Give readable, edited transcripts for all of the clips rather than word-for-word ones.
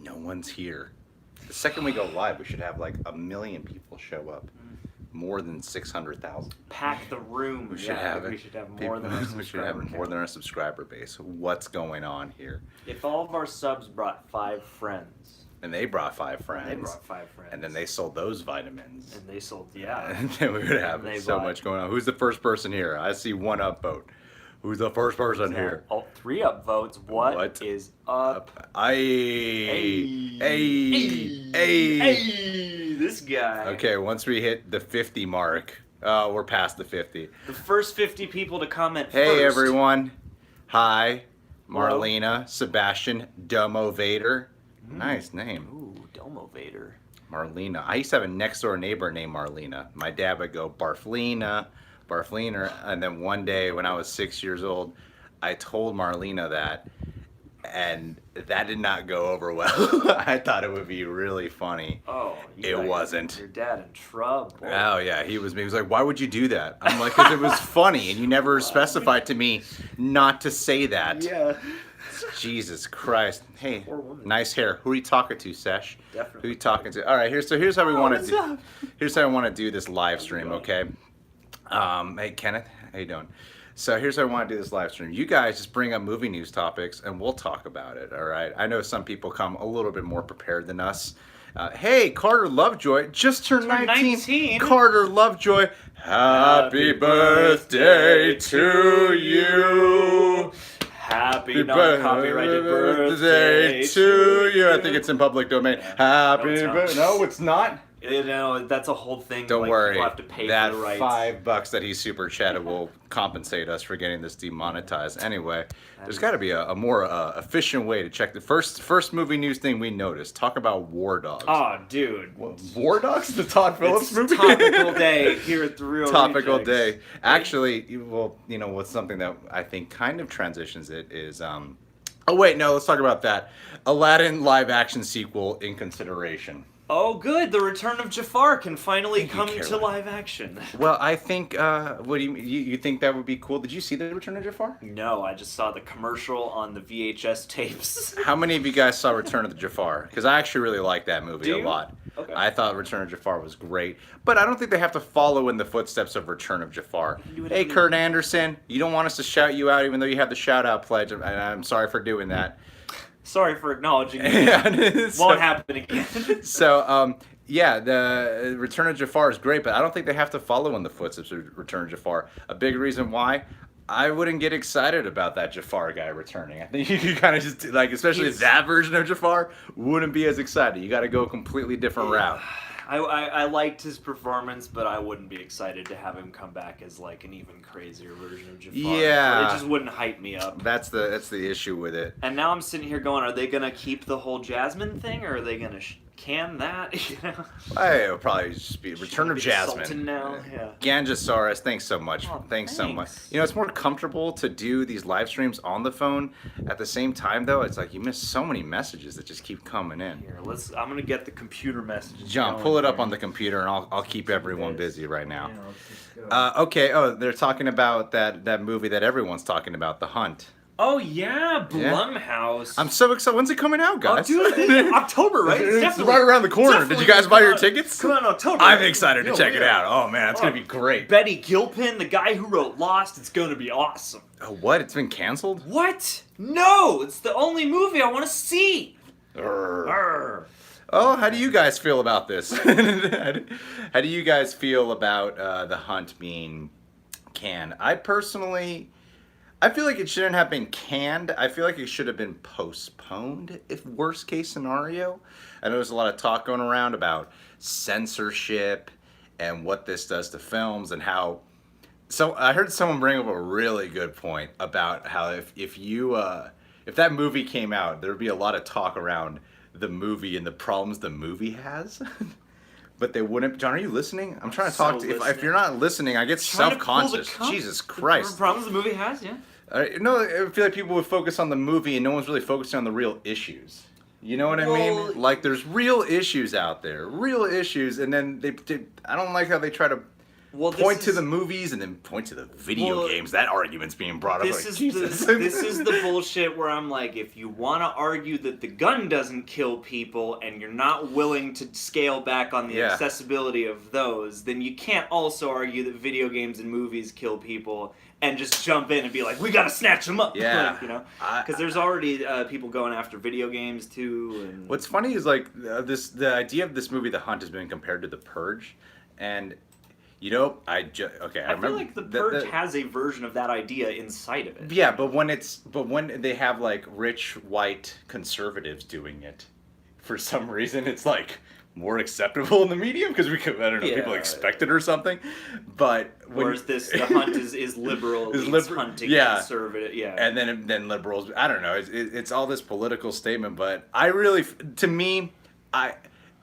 No one's here. The second we go live, we should have like 1 million people show up. More than 600,000. Pack the room. We should have it. We should have more than our subscriber We should have more than our subscriber base. What's going on here? If all of our subs brought 5 friends. And they brought 5 friends. They brought 5 friends. And then they sold those vitamins. And they sold, yeah. And then we would have so much going on. Who's the first person here? I see 1 upvote. Who's the first person here? Oh, 3 upvotes. What is up? Hey, this guy. Okay, once we hit the 50 mark, we're past the 50. The first 50 people to comment Hey, first. everyone. Hi, Marlena, Sebastian, Domo Vader. Nice name. Ooh, Domo Vader. Marlena. I used to have a next door neighbor named Marlena. My dad would go, Barflina, and then one day when I was 6 years old, I told Marlena that, and that did not go over well. I thought it would be really funny. Oh, it wasn't. Your dad in trouble. Oh yeah, he was like, why would you do that? I'm like, because it was funny, and you never specified to me not to say that. Yeah. Jesus Christ. Hey, nice hair. Who are you talking to, Sesh? Definitely. Who are you talking to? All right, here's how we want to do. Here's how I want to do this live stream, okay? Hey, Kenneth, how you doing? So here's how I want to do this live stream. You guys just bring up movie news topics, and we'll talk about it, all right? I know some people come a little bit more prepared than us. Hey, Carter Lovejoy just turned 19. Carter Lovejoy, happy birthday to you. Happy non-copyrighted birthday to you. I think it's in public domain. Happy birthday. No, it's not. You know, that's a whole thing. Don't worry. People have to pay that for the rights. $5 that he super chatted will compensate us for getting this demonetized. Anyway, there's got to be a more efficient way to check the first movie news thing we noticed. Talk about War Dogs. Oh, dude. War Dogs? The Todd Phillips movie? Topical day here at the Real Topical Rejects. day. Actually, well, you know, what's something that I think kind of transitions it is. Oh wait, no. Let's talk about that. Aladdin live action sequel in consideration. Oh, good. The Return of Jafar can finally Thank you, come to Caroline. live action. Well, I think. What do you think that would be cool? Did you see the Return of Jafar? No, I just saw the commercial on the VHS tapes. How many of you guys saw Return of the Jafar? Because I actually really like that movie Do a you? lot. Okay. I thought Return of Jafar was great, but I don't think they have to follow in the footsteps of Return of Jafar. Hey, Kurt Anderson, you don't want us to shout you out, even though you have the shout out pledge, and I'm sorry for doing that. Sorry for acknowledging it. Won't happen again. So, yeah, the Return of Jafar is great, but I don't think they have to follow in the footsteps of Return of Jafar. A big reason why I wouldn't get excited about that Jafar guy returning. I think you kind of just, like, especially that version of Jafar, wouldn't be as excited. You got to go a completely different route. I liked his performance, but I wouldn't be excited to have him come back as like an even crazier version of Jafar. Yeah. It just wouldn't hype me up. That's the issue with it. And now I'm sitting here going, are they gonna keep the whole Jasmine thing, or are they gonna can that? You know. It'll probably just be Return of Jasmine. Sultan now, yeah. Ganjasaurus, thanks so much. Oh, thanks so much. thanks. You know, it's more comfortable to do these live streams on the phone. At the same time, though, it's like you miss so many messages that just keep coming in. Here, I'm gonna get the computer messages. John, going pull it up here. on the computer, and I'll keep everyone busy right now. Yeah, let's just go. Okay. Oh, they're talking about that movie that everyone's talking about, The Hunt. Oh yeah, Blumhouse. I'm so excited. When's it coming out, guys? Oh, dude, October, right? It's definitely- right around the corner. Did you guys buy your tickets? Come on, October. I'm excited to Yo, check it yeah. out. Oh man, it's gonna be great. Betty Gilpin, the guy who wrote Lost, it's gonna be awesome. Oh, what? It's been canceled? What? No, it's the only movie I want to see. Arr. Oh, how do you guys feel about this? How do you guys feel about The Hunt being canned? I feel like it shouldn't have been canned. I feel like it should have been postponed, if worst case scenario. I know there's a lot of talk going around about censorship and what this does to films and how. So I heard someone bring up a really good point about how if that movie came out, there would be a lot of talk around the movie and the problems the movie has. But they wouldn't. John, are you listening? I'm trying to talk to you. If you're not listening, I get self-conscious. Jesus Christ. The problems the movie has, yeah. No, I feel like people would focus on the movie and no one's really focusing on the real issues. You know what I mean? Like, there's real issues out there. Real issues. And then I don't like how they try to Well, point to the movies and then point to the video games. That argument's being brought up. This Like, is Jesus. this is the bullshit where I'm like, if you want to argue that the gun doesn't kill people and you're not willing to scale back on the accessibility of those, then you can't also argue that video games and movies kill people and just jump in and be like, we gotta snatch them up. Yeah. Like, you know, because there's already people going after video games too. And what's funny is like the idea of this movie, The Hunt, has been compared to The Purge, and you know, I remember, feel like The Purge has a version of that idea inside of it. Yeah, but when they have like rich white conservatives doing it, for some reason it's like more acceptable in the medium because people expect it or something. But whereas The Hunt is liberal, is hunting conservative, and then liberals. I don't know. It's all this political statement, but I really, to me, I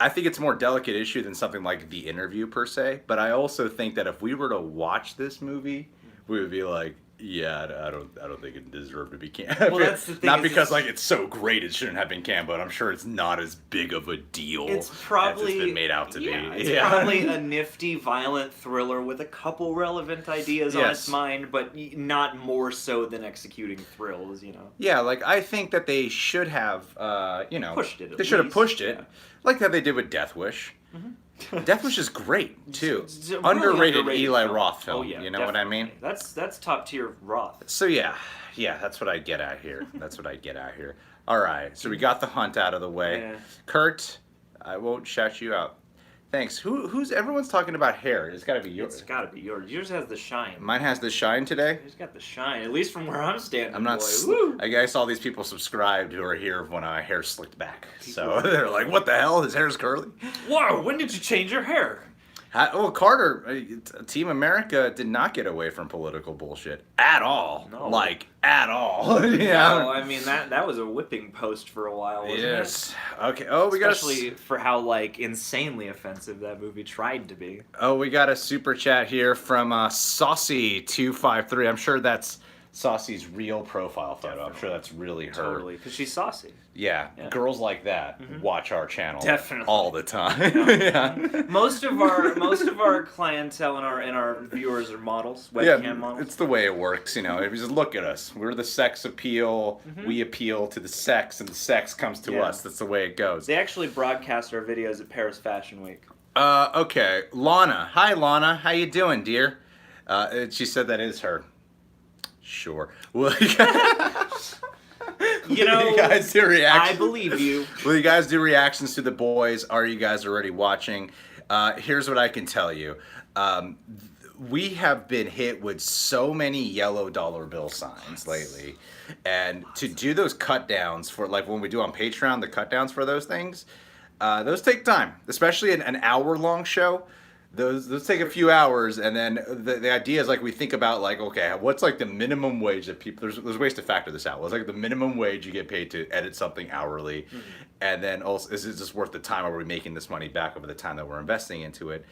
think it's a more delicate issue than something like The Interview per se, but I also think that if we were to watch this movie, we would be like, yeah, I don't think it deserved to be canned. Well, that's the thing. Not because like it's so great it shouldn't have been canned, but I'm sure it's not as big of a deal as it's been made out to be. It's probably a nifty, violent thriller with a couple relevant ideas on its mind, but not more so than executing thrills, you know. Yeah, like I think that they should have, pushed it. They should have pushed it, like how they did with Death Wish. Mm-hmm. Death Wish is great too. It's really underrated Eli Roth film. Oh, yeah, you know what I mean? That's top tier Roth. So yeah, that's what I get at here. All right, so we got The Hunt out of the way. Yeah. Kurt, I won't shout you out. Thanks. Who's everyone's talking about hair? It's got to be yours. It's got to be yours. Yours has the shine. Mine has the shine today. It's got the shine, at least from where I'm standing. I'm not. I guess all these people subscribed who are here when my hair slicked back. So they're like, "What the hell? His hair's curly." Whoa! When did you change your hair? Well, Carter, Team America did not get away from political bullshit at all. No. Like, at all. No, I mean, that was a whipping post for a while, wasn't it? Okay. Oh, we Especially for how, like, insanely offensive that movie tried to be. Oh, we got a super chat here from Saucy253. I'm sure that's Saucy's real profile photo. Definitely. I'm sure that's really her. Totally, because she's saucy. Yeah, girls like that watch our channel all the time. Yeah. Most of our clientele and our viewers are models, webcam models. It's the way it works, you know. If you just look at us, we're the sex appeal. We appeal to the sex, and the sex comes to us. That's the way it goes. They actually broadcast our videos at Paris Fashion Week. Okay, Lana. Hi, Lana. How you doing, dear? She said that is her. Sure. Well, you know, you guys do reactions? I believe you. Will you guys do reactions to The Boys? Are you guys already watching? Here's what I can tell you. We have been hit with so many yellow dollar bill signs lately. And to do those cut downs for, like when we do on Patreon, the cut downs for those things, those take time. Especially an hour-long show. Those take a few hours, and then the idea is like we think about like, okay, what's like the minimum wage that people, there's ways to factor this out. What's like the minimum wage you get paid to edit something hourly, and then also is it just worth the time? Are we making this money back over the time that we're investing into it?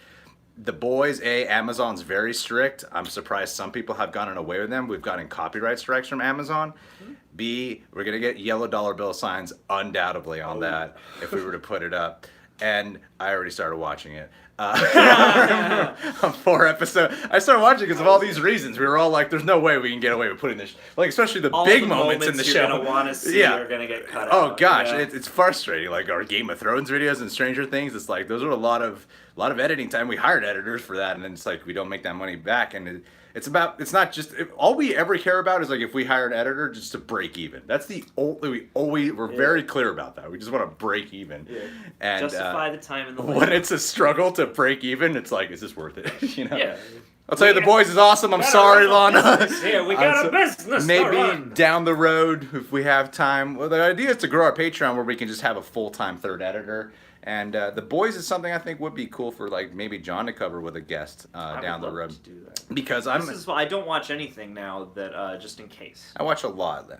The Boys, Amazon's very strict. I'm surprised some people have gotten away with them. We've gotten copyright strikes from Amazon. B, we're gonna get yellow dollar bill signs undoubtedly on that if we were to put it up. And I already started watching it. 4 episodes. I started watching because of all these reasons. We were all like, "There's no way we can get away with putting this." Like, especially the all big the moments in the show. You're gonna want to see are gonna get cut out. Oh gosh, it's frustrating. Like our Game of Thrones videos and Stranger Things. It's like those are a lot of editing time. We hired editors for that, and then it's like we don't make that money back. And it's not just all we ever care about is like if we hire an editor just to break even. That's the only we're very clear about that. We just want to break even. Yeah. And justify the time and the labor. When it's a struggle to break even, it's like, is this worth it? You know? Yeah. I'll tell you, The Boys is awesome. I'm sorry, Lana. Yeah, we got a business. Maybe down the road, if we have time. Well, the idea is to grow our Patreon where we can just have a full-time third editor. And The Boys is something I think would be cool for like maybe John to cover with a guest down the road. To do that. Because I don't watch anything now that just in case. I watch a lot.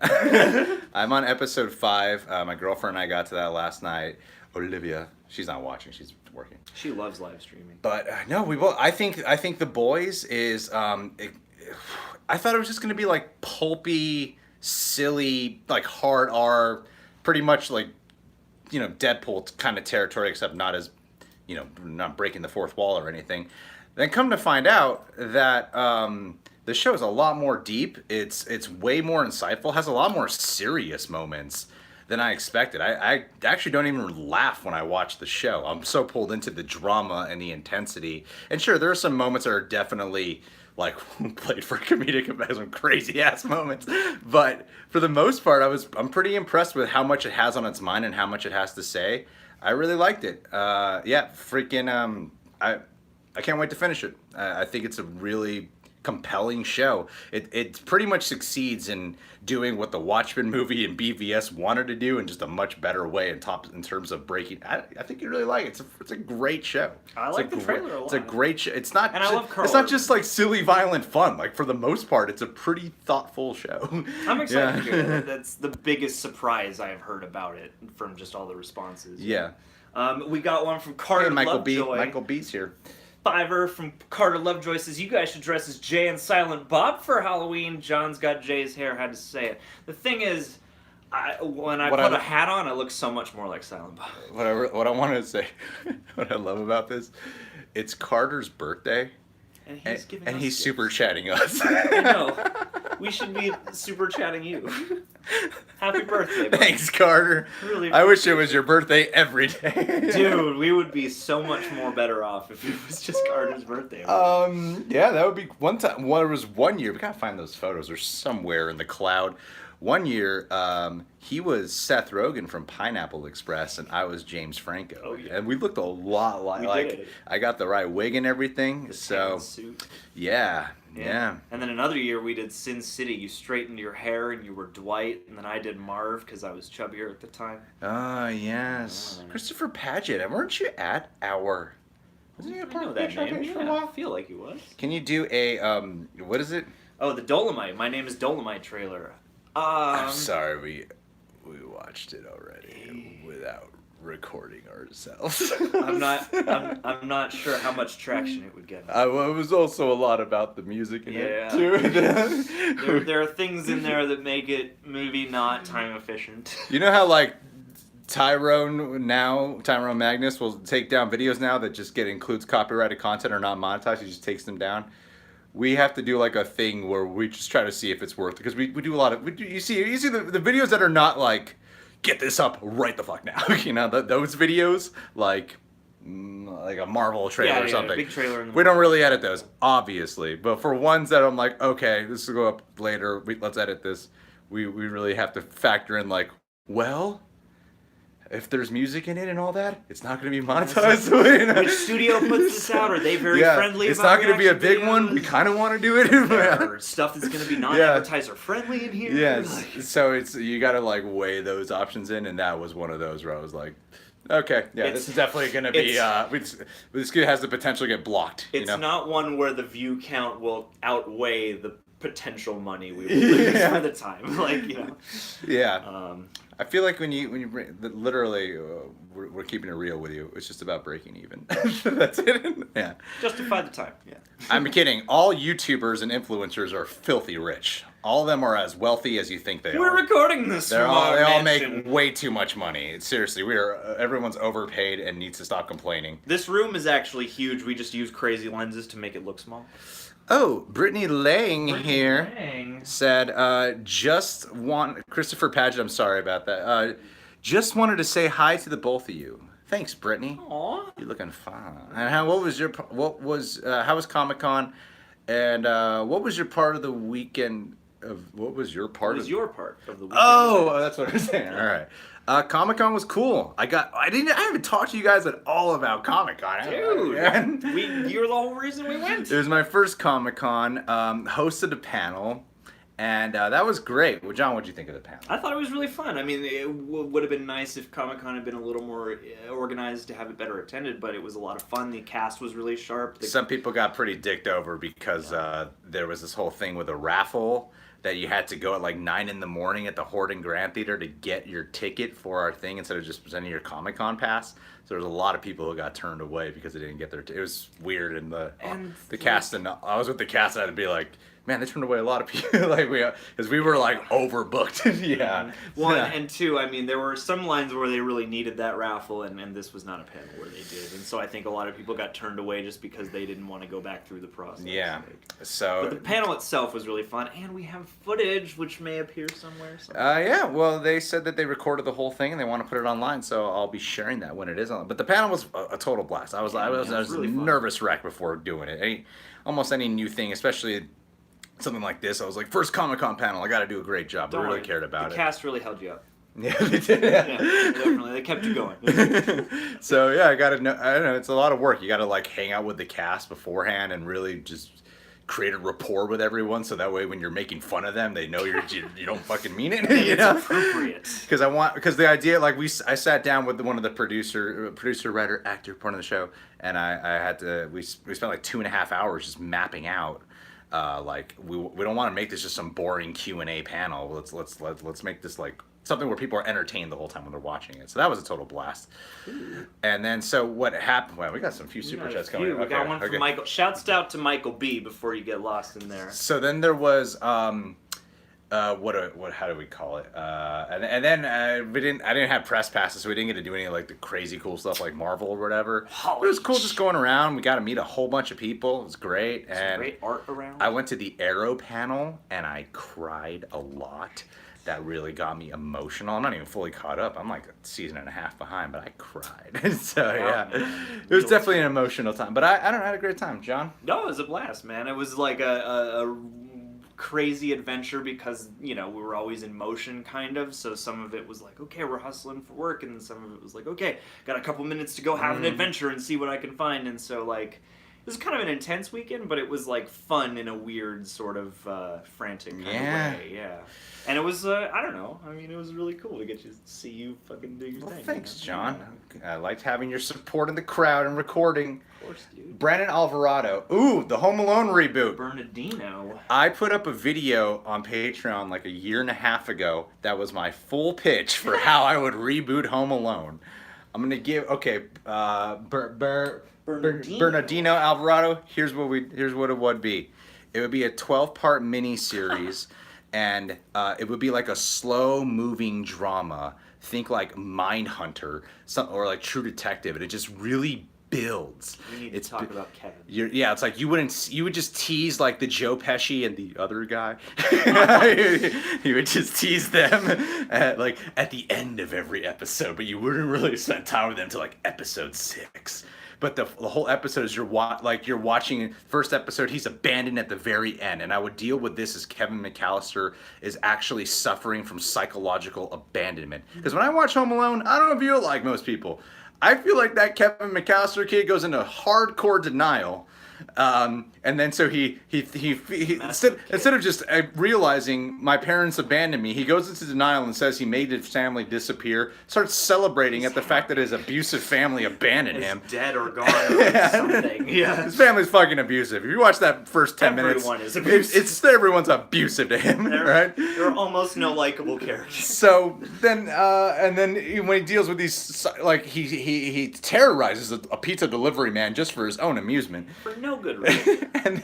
I'm on episode 5. My girlfriend and I got to that last night. Olivia, she's not watching. She's working. She loves live streaming. But no, we both. I think The Boys is. I thought it was just gonna be like pulpy, silly, like hard R, pretty much like, Deadpool kind of territory, except not as, not breaking the fourth wall or anything. Then come to find out that the show is a lot more deep. It's way more insightful. Has a lot more serious moments than I expected. I actually don't even laugh when I watch the show. I'm so pulled into the drama and the intensity. And sure, there are some moments that are definitely like played for comedic effect, some crazy ass moments. But for the most part, I'm pretty impressed with how much it has on its mind and how much it has to say. I really liked it. Yeah, freaking I can't wait to finish it. I think it's a really compelling show. It pretty much succeeds in doing what the Watchmen movie and BVS wanted to do in just a much better way in terms of breaking. I think you really like it. It's a great show. I like the trailer a lot. It's a great show. It's not. And I love Carl It's not Urban. just like silly, violent fun. Like for the most part, it's a pretty thoughtful show. I'm excited to Yeah. hear that. That's the biggest surprise I've heard about it from just all the responses. Yeah. We got one from Carter Hey, Michael B. Lovejoy. Michael B's here. Fiver from Carter Lovejoy says, you guys should dress as Jay and Silent Bob for Halloween. John's got Jay's hair, had to say it. The thing is, when I put a hat on, I look so much more like Silent Bob. What I wanted to say, what I love about this, it's Carter's birthday, And he's giving and us he's gifts. super chatting us. I know. We should be super chatting you. Happy birthday, Bob. Thanks, Carter. Really I wish it was your birthday every day. Dude, we would be so much more better off if it was just Carter's birthday. Yeah, that would be one time. Well, there was one year. We gotta find those photos. They're somewhere in the cloud. One year, he was Seth Rogen from Pineapple Express, and I was James Franco. Oh, yeah. And we looked a lot like. We Like did. I got the right wig and everything. His So tan suit. yeah. And then another year we did Sin City. You straightened your hair and you were Dwight, and then I did Marv because I was chubbier at the time. Oh yes, Christopher Paget. Weren't you at our? Wasn't he a I part know of that Picture name. for a Yeah, I while? feel like he was. Can you do a What is it? Oh, the Dolemite. My Name is Dolemite trailer. I'm sorry, we watched it already without recording ourselves. I'm not sure how much traction it would get. Well, it was also a lot about the music in Yeah. it too. There are things in there that make it maybe not time efficient. You know how like Tyrone Magnus will take down videos now that just includes copyrighted content or not monetized. He just takes them down. We have to do like a thing where we just try to see if it's worth it, because we do a lot of you see the videos that are not like get this up right the fuck now. You know, those videos like a Marvel trailer or something. Big trailer in the We don't really edit those, obviously, but for ones that I'm like, okay, this will go up later. Let's edit this. We really have to factor in like, well, if there's music in it and all that, it's not going to be monetized. Which studio puts this out? Are they very friendly it's about not going to be a reaction big one. videos? We kind of want to do it. Or stuff that's going to be non-advertiser friendly in here? Yes. Like- So you got to like weigh those options in, and that was one of those where I was like, okay, yeah, this is definitely going to be. This has the potential to get blocked. It's not one where the view count will outweigh the potential money we will lose for the time. Like, you know. Yeah. I feel like when you bring, literally, we're keeping it real with you. It's just about breaking even. That's it. Yeah. Justify the time. Yeah. I'm kidding. All YouTubers and influencers are filthy rich. All of them are as wealthy as you think they We're are. recording this They from all our make mansion. way too much money. Seriously, everyone's overpaid and needs to stop complaining. This room is actually huge. We just use crazy lenses to make it look small. Oh, Brittany Lang here Dang. said, Christopher Paget, I'm sorry about that. Just wanted to say hi to the both of you. Thanks, Brittany. Aw. You're looking fine. And how was Comic-Con? And what was your part of the weekend what was your part What was of your part of the weekend? Oh, that's what I was saying. All right. Comic-Con was cool. I haven't talked to you guys at all about Comic-Con. Dude, you're the whole reason we went. It was my first Comic-Con. Hosted a panel, and that was great. Well, John, what'd you think of the panel? I thought it was really fun. I mean, it would have been nice if Comic-Con had been a little more organized to have it better attended, but it was a lot of fun. The cast was really sharp. Some people got pretty dicked over because there was this whole thing with a raffle that you had to go at like 9 in the morning at the Horton Grand Theater to get your ticket for our thing instead of just presenting your Comic-Con pass. So there was a lot of people who got turned away because they didn't get their. It was weird, and the cast, and I was with the cast, and I had to be like, man, they turned away a lot of people, like because we were like overbooked. Yeah. One Yeah. and two. I mean, there were some lines where they really needed that raffle, and this was not a panel where they did, and so I think a lot of people got turned away just because they didn't want to go back through the process. Yeah. But So. the panel itself was really fun, and we have footage which may appear somewhere. Yeah. Well, they said that they recorded the whole thing and they want to put it online, so I'll be sharing that when it is on. But the panel was a total blast. I was really fun. nervous wreck before doing it. Almost any new thing, especially something like this, I was like, first Comic-Con panel, I got to do a great job. I really cared about it. The cast really held you up. Yeah, they did. Yeah, definitely. They kept you going. So yeah, I don't know. It's a lot of work. You got to like hang out with the cast beforehand and really just create a rapport with everyone, so that way when you're making fun of them, they know you don't fucking mean it. You know, appropriate. Because the idea, like I sat down with one of the producer, writer, actor, part of the show, and I had to. We spent like 2.5 hours just mapping out. Like we don't want to make this just some boring Q&A panel. Let's make this like something where people are entertained the whole time when they're watching it. So that was a total blast. Ooh. And then so what happened? Well, we got some few super chats coming. We got one from Michael. Shouts out to Michael B. before you get lost in there. So then there was how do we call it? And then I didn't have press passes, so we didn't get to do any like the crazy cool stuff like Marvel or whatever. It was cool just going around. We got to meet a whole bunch of people. It was great. And great art around. I went to the Arrow panel and I cried a lot. That really got me emotional. I'm not even fully caught up. I'm like a season and a half behind, but I cried. So yeah, it was definitely an emotional time. But I don't know, I had a great time. John? No, it was a blast, man. It was like a crazy adventure because, you know, we were always in motion kind of. So some of it was like, okay, we're hustling for work. And then some of it was like, okay, got a couple minutes to go have an adventure and see what I can find. And so like, it was kind of an intense weekend, but it was like fun in a weird sort of frantic kind of way. Yeah. And it was, I don't know. I mean, it was really cool to get to see you fucking do your thing. Thanks, John. I liked having your support in the crowd and recording. Of course, dude. Brandon Alvarado. Ooh, the Home Alone reboot. Bernardino. I put up a video on Patreon like 1.5 years ago. That was my full pitch for how I would reboot Home Alone. I'm going to give, Bernardino Alvarado. Here's what it would be. It would be a 12-part mini series. And it would be like a slow-moving drama. Think like Mindhunter, or like True Detective, and it just really builds. We need to talk about Kevin. It's like you would just tease like the Joe Pesci and the other guy. You would just tease them at the end of every episode, but you wouldn't really spend time with them until like episode 6. But the whole episode is you're watching first episode, he's abandoned at the very end. And I would deal with this as Kevin McAllister is actually suffering from psychological abandonment. Because when I watch Home Alone, I don't feel like most people. I feel like that Kevin McAllister kid goes into hardcore denial. And then so he instead of just realizing my parents abandoned me, he goes into denial and says he made his family disappear, starts celebrating at the fact that his abusive family abandoned him. Dead or gone or something. Yeah. His family's fucking abusive. If you watch that first 10 minutes, is abusive. Everyone's abusive to him, right? There are almost no likable characters. So then, and then when he deals with these, like he terrorizes a pizza delivery man just for his own amusement. For no good reason. And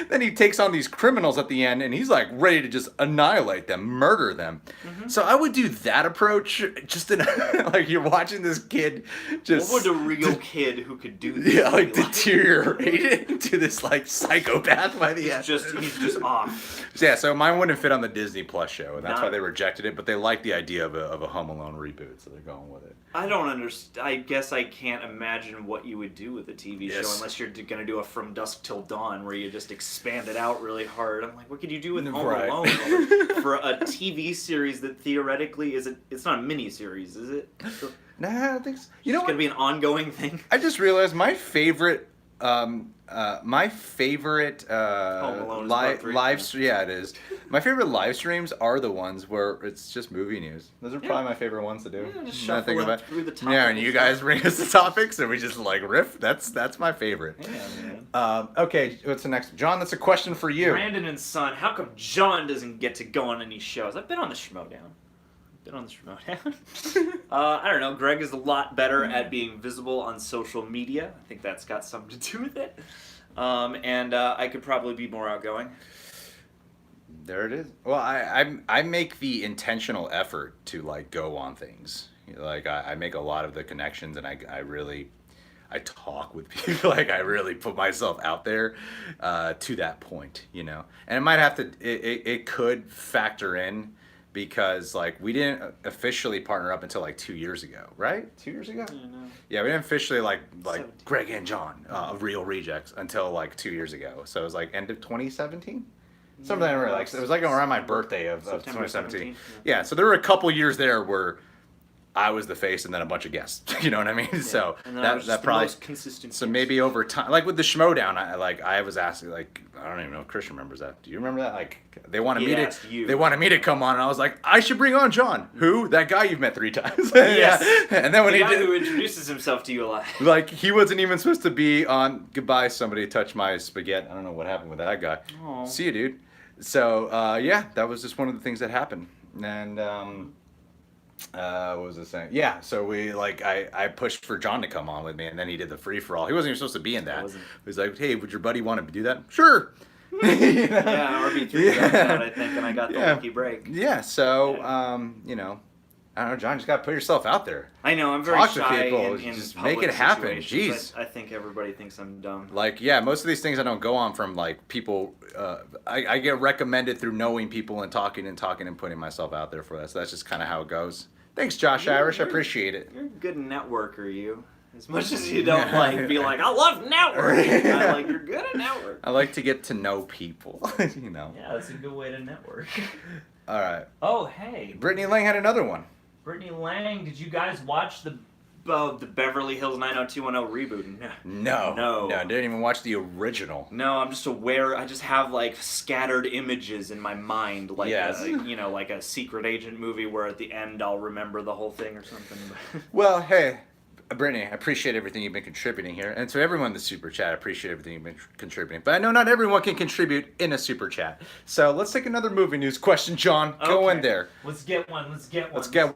then he takes on these criminals at the end, and he's like ready to just annihilate them, murder them. Mm-hmm. So I would do that approach, just in like you're watching this kid just. What would a real kid who could do this? Yeah, like deteriorate into this like psychopath by the end. He's just off. Yeah, so mine wouldn't fit on the Disney Plus show, and that's why they rejected it. But they like the idea of a Home Alone reboot, so they're going with it. I don't understand. I guess I can't imagine what you would do with a TV show unless you're going to do a From Dusk Till Dawn where you just expand it out really hard. I'm like, what could you do with Home Alone for a TV series that theoretically it's not a mini series, is it? Nah, I don't think so. You know what? It's going to be an ongoing thing. I just realized my favorite live it is. My favorite live streams are the ones where it's just movie news. Those are probably my favorite ones to do. Yeah, just shuffle through the topics. Yeah, and you guys bring us the topics and we just like riff. That's my favorite. Yeah, man. Okay, what's the next? John, that's a question for you. Brandon and Son, how come John doesn't get to go on any shows? I've been on the Schmodown. I don't know. Greg is a lot better at being visible on social media. I think that's got something to do with it. And I could probably be more outgoing. There it is. Well, I make the intentional effort to like go on things. Like I make a lot of the connections, and I really I talk with people. Like I really put myself out there to that point, you know. And it might have to. It could factor in because like we didn't officially partner up until like 2 years ago, right? 2 years ago. I know. Yeah, we didn't officially like 17. Greg and John, Real Rejects, until like 2 years ago. So it was like end of 2017. Something Yeah, like it was like around my birthday of September 2017. 17th, Yeah, so there were a couple years there where I was the face and then a bunch of guests. You know what I mean? Yeah. So And then I was that just the probably most consistent. so maybe over time, like with the Schmodown, I was asking like I don't even know if Christian remembers that. Do you remember that? Like they wanted He me asked to you. they wanted me to come on, and I was like I should bring on John. Who? That guy you've met 3 times. Yes. Yeah. And then when the he guy did, who introduces himself to you a lot. like he wasn't even supposed to be on. Goodbye, somebody touched my spaghetti. I don't know what happened with that guy. Aw. See you, dude. So yeah, that was just one of the things that happened. And what was I saying? Yeah, so we like I pushed for John to come on with me, and then he did the free for all. He wasn't even supposed to be in that. He was like, "Hey, would your buddy want to do that?" Sure. You know? Yeah, RB3 got out, I think, and I got the lucky break. Yeah. So Yeah. you know, I don't know, John. You just gotta put yourself out there. I know, I'm very Talk to shy people, in just public make it happen. situations. Jeez. I think everybody thinks I'm dumb. Like, yeah, most of these things I don't go on from like people. I get recommended through knowing people and talking and putting myself out there for that. So that's just kind of how it goes. Thanks, Josh Irish. I appreciate it. You're a good networker, you. As much as you don't like be like, I love networking. I like you're good at networking. I like to get to know people. You know. Yeah, that's a good way to network. All right. Oh, hey. Brittany Lang had another one. Brittany Lang, did you guys watch the Beverly Hills 90210 reboot? No. I didn't even watch the original. No, I'm just aware. I just have like scattered images in my mind, like Yes. like a secret agent movie where at the end I'll remember the whole thing or something. Well, hey, Brittany, I appreciate everything you've been contributing here, and to everyone in the super chat, I appreciate everything you've been contributing. But I know not everyone can contribute in a super chat, so let's take another movie news question, John. Go in there. Let's get one. Let's get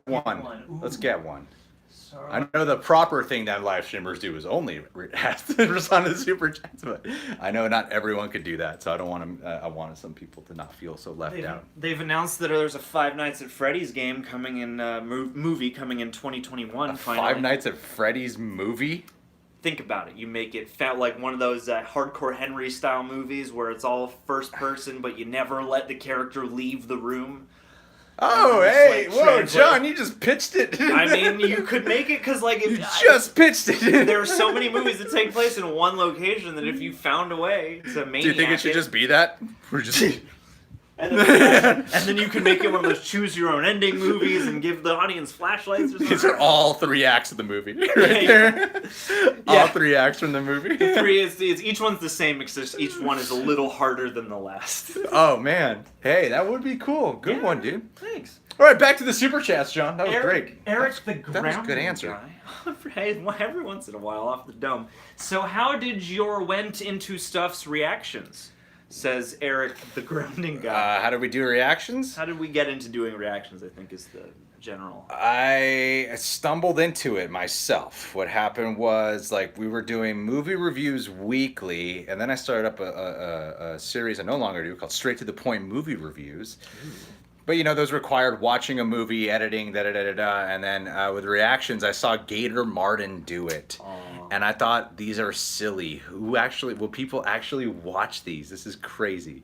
one. Sorry. I know the proper thing that live streamers do is only ask to respond to the super chats, but I know not everyone could do that, so I don't want to. I wanted some people to not feel so left out. They've announced that there's a Five Nights at Freddy's game coming in, movie coming in 2021. Finally. Five Nights at Freddy's movie. Think about it. You make it like one of those Hardcore Henry style movies where it's all first person, but you never let the character leave the room. Oh, hey, whoa, John, you just pitched it. I mean, you could make it because, like, you just pitched it. There are so many movies that take place in one location that if you found a way to maniac do you think it should just be that? We're just. And then you can make it one of those choose your own ending movies and give the audience flashlights or something. These are all 3 acts of the movie, right there. All 3 acts from the movie. It's each one's the same, except each one is a little harder than the last. Oh man, hey, that would be cool. Good one, dude. Thanks. All right, back to the super chats, John. That was great. Eric, the ground. That was a good answer. Hey, every once in a while, off the dome. So, how did your went into stuff's reactions? Says Eric, the grounding guy. How did we do reactions? How did we get into doing reactions, I think is the general. I stumbled into it myself. What happened was, like, we were doing movie reviews weekly, and then I started up a series I no longer do called Straight to the Point Movie Reviews. Ooh. But, you know, those required watching a movie, editing, da-da-da-da-da, and then with reactions, I saw Gator Martin do it. Aww. And I thought, these are silly. Will people actually watch these? This is crazy.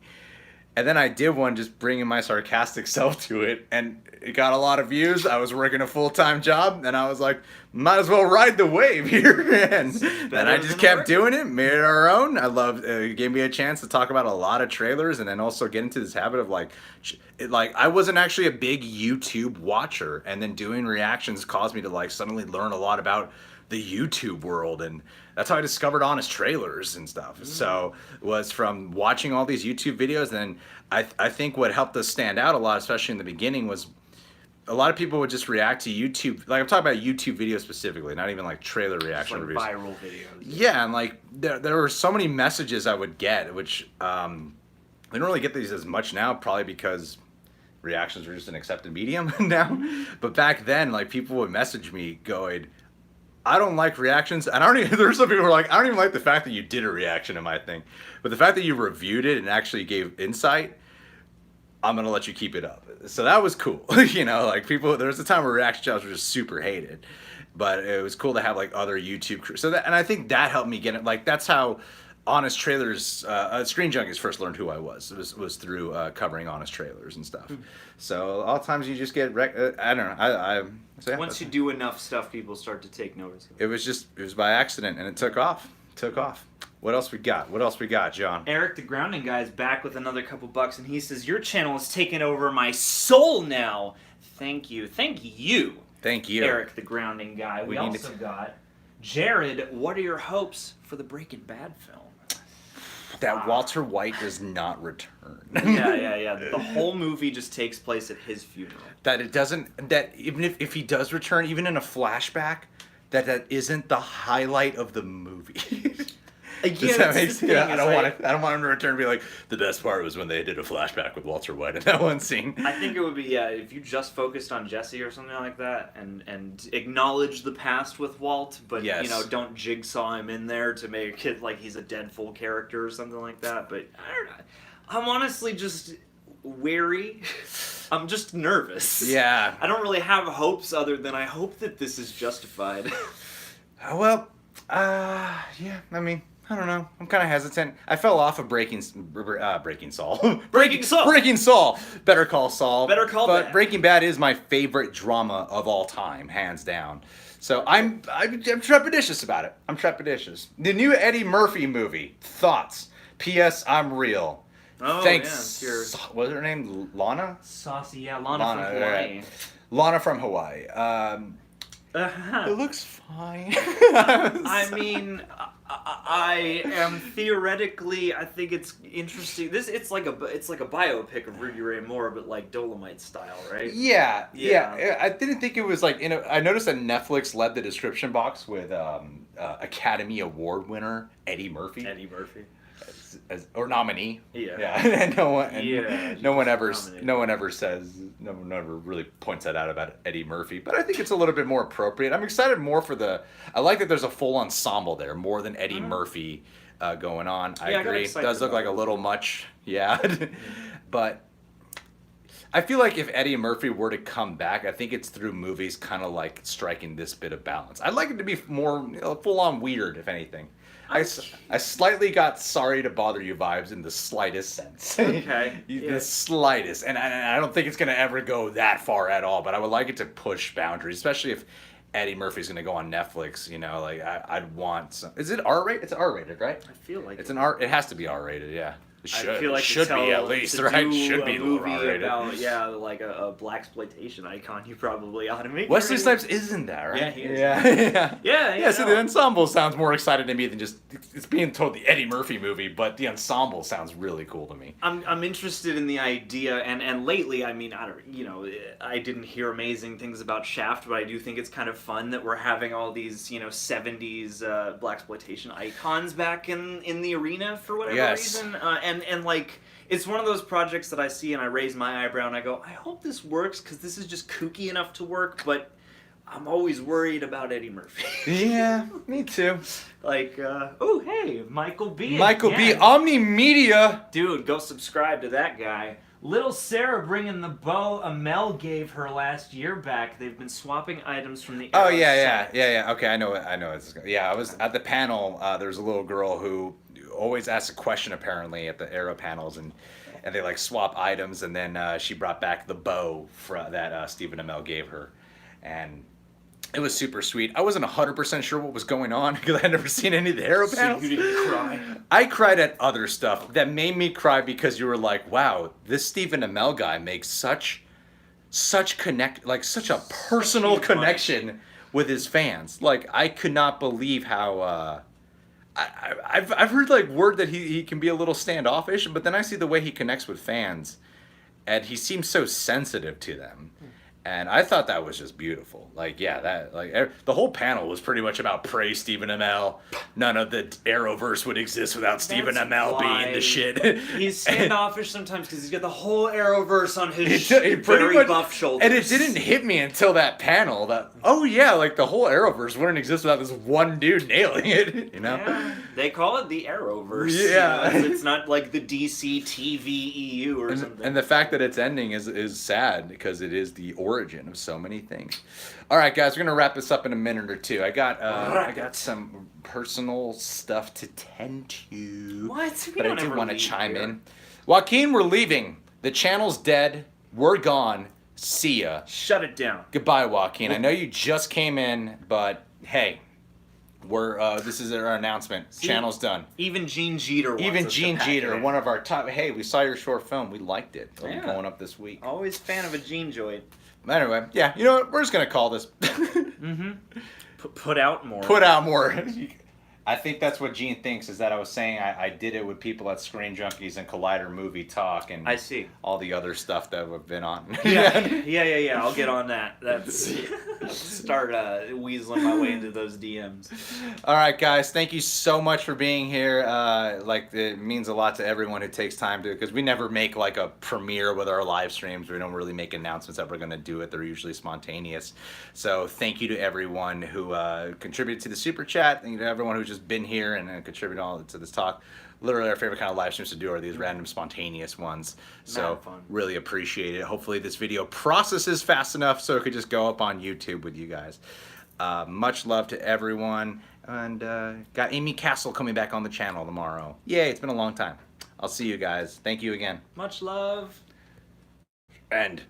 And then I did one just bringing my sarcastic self to it, and it got a lot of views. I was working a full-time job, and I was like, might as well ride the wave here. And then I just kept doing it, made it our own. I loved it. Gave me a chance to talk about a lot of trailers, and then also get into this habit of like I wasn't actually a big YouTube watcher, and then doing reactions caused me to like suddenly learn a lot about the YouTube world, and that's how I discovered Honest Trailers and stuff. So it was from watching all these YouTube videos, and then I think what helped us stand out a lot, especially in the beginning, was a lot of people would just react to YouTube. Like, I'm talking about YouTube videos specifically, not even like trailer reaction like reviews. Viral videos. Yeah, and like there were so many messages I would get, which we don't really get these as much now, probably because reactions are just an accepted medium now. But back then, like, people would message me going, I don't like reactions, and there's some people who are like, I don't even like the fact that you did a reaction to my thing, but the fact that you reviewed it and actually gave insight, I'm gonna let you keep it up. So that was cool. You know, like people. There was a time where reaction channels were just super hated, but it was cool to have like other YouTube. So that, and I think that helped me get it. Like that's how Honest Trailers, Screen Junkies first learned who I was. It was through covering Honest Trailers and stuff. So all times you just get I don't know. So yeah, Once you do enough stuff, people start to take notice of it. It was by accident, and it took off. What else we got, John? Eric the Grounding Guy is back with another couple bucks, and he says, your channel has taken over my soul now. Thank you. Thank you, Eric the Grounding Guy. We also got Jared, what are your hopes for the Breaking Bad film? That Walter White does not return. Yeah. The whole movie just takes place at his funeral. That it doesn't, that even if he does return, even in a flashback, that isn't the highlight of the movie. Does that make sense? I don't want him to return and be like, the best part was when they did a flashback with Walter White in that one scene. I think it would be, if you just focused on Jesse or something like that and acknowledge the past with Walt, but, you know, don't jigsaw him in there to make it like he's a dead full character or something like that. But, I don't know. I'm honestly just wary. I'm just nervous. Yeah. I don't really have hopes other than I hope that this is justified. Well, yeah, I mean, I don't know. I'm kind of hesitant. I fell off of Breaking Saul. Breaking Saul. Breaking Saul. Better Call Saul. Better Call But Bad. Breaking Bad is my favorite drama of all time, hands down. So I'm trepidatious about it. I'm trepidatious. The new Eddie Murphy movie. Thoughts. P.S. I'm real. Oh, Thanks. yeah. What's her name? Lana? Saucy, yeah. Lana from Hawaii. Right. Lana from Hawaii. It looks fine. I mean, I am theoretically. I think it's interesting. It's like a biopic of Rudy Ray Moore, but like Dolemite style, right? Yeah. I didn't think it was like I noticed that Netflix led the description box with Academy Award winner Eddie Murphy. Or nominee. Yeah. And no one ever really points that out about Eddie Murphy. But I think it's a little bit more appropriate. I'm excited more for I like that there's a full ensemble there, more than Eddie Murphy going on. I agree. It does look like a little much. Yeah. But I feel like if Eddie Murphy were to come back, I think it's through movies kind of like striking this bit of balance. I'd like it to be more full on weird, if anything. I slightly got Sorry to Bother You vibes in the slightest sense. Okay. The slightest. And I don't think it's going to ever go that far at all, but I would like it to push boundaries, especially if Eddie Murphy's going to go on Netflix, you know, like I'd want some. Is it R-rated? It's R-rated, right? I feel like it's an R. It has to be R-rated, yeah. It should. I feel like should be at least, right? Should be R-rated. About, like a blaxploitation icon. You probably ought to make. Wesley Snipes isn't that, right? Yeah, he is. Yeah. So the ensemble sounds more exciting to me than just it's being told the Eddie Murphy movie, but the ensemble sounds really cool to me. I'm interested in the idea, and lately, I mean, I didn't hear amazing things about Shaft, but I do think it's kind of fun that we're having all these 70s blaxploitation icons back in the arena for whatever reason. And like, it's one of those projects that I see and I raise my eyebrow and I go, I hope this works because this is just kooky enough to work, but I'm always worried about Eddie Murphy. Yeah, me too. Like, oh, hey, Michael B. Michael B. Omni Media. Dude, go subscribe to that guy. Little Sarah bringing the bow Amel gave her last year back. They've been swapping items from the Oh, yeah. Okay, I know it. Yeah, I was at the panel. There's a little girl who always asks a question apparently at the Arrow panels, and they like swap items, and then she brought back the bow that Stephen Amell gave her, and it was super sweet. I wasn't 100% sure what was going on because I had never seen any of the Arrow panels. So you didn't cry? I cried at other stuff that made me cry because you were like, wow, this Stephen Amell guy makes such a personal connection with his fans. Like, I could not believe how I've heard like word that he can be a little standoffish, but then I see the way he connects with fans, and he seems so sensitive to them. And I thought that was just beautiful. Like, yeah, the whole panel was pretty much about praise Stephen Amell. None of the Arrowverse would exist without Stephen Amell being the shit. He's standoffish sometimes because he's got the whole Arrowverse on his pretty very much, buff shoulders. And it didn't hit me until that panel that, oh yeah, like the whole Arrowverse wouldn't exist without this one dude nailing it, you know? Yeah, they call it the Arrowverse. Yeah. You know, it's not like the DC TV EU or something. And the fact that it's ending is sad because it is the origin of so many things. All right, guys, we're gonna wrap this up in a minute or two. I got some personal stuff to tend to. What? But I did want to chime in. Joaquin, we're leaving. The channel's dead. We're gone. See ya. Shut it down. Goodbye, Joaquin. I know you just came in, but hey, this is our announcement. See, channel's done. Even Gene Jeter. Even Gene Jeter, one of our top. Hey, we saw your short film. We liked it. It'll be going up this week. Always fan of a Gene joint. Anyway, yeah, you know what? We're just gonna call this. Put out more. Put out more. I think that's what Gene thinks. Is that I was saying I did it with people at Screen Junkies and Collider Movie Talk and I see all the other stuff that we've been on. yeah. I'll get on that. That's start weaseling my way into those DMs. All right, guys. Thank you so much for being here. It means a lot to everyone who takes time to, because we never make like a premiere with our live streams. We don't really make announcements that we're going to do it. They're usually spontaneous. So thank you to everyone who contributed to the super chat. Thank you to everyone who's just been here and contributed all to this talk. Literally our favorite kind of live streams to do are these random spontaneous ones. So really appreciate it. Hopefully this video processes fast enough so it could just go up on YouTube with you guys. Much love to everyone. And got Amy Castle coming back on the channel tomorrow. Yay, it's been a long time. I'll see you guys. Thank you again. Much love. End.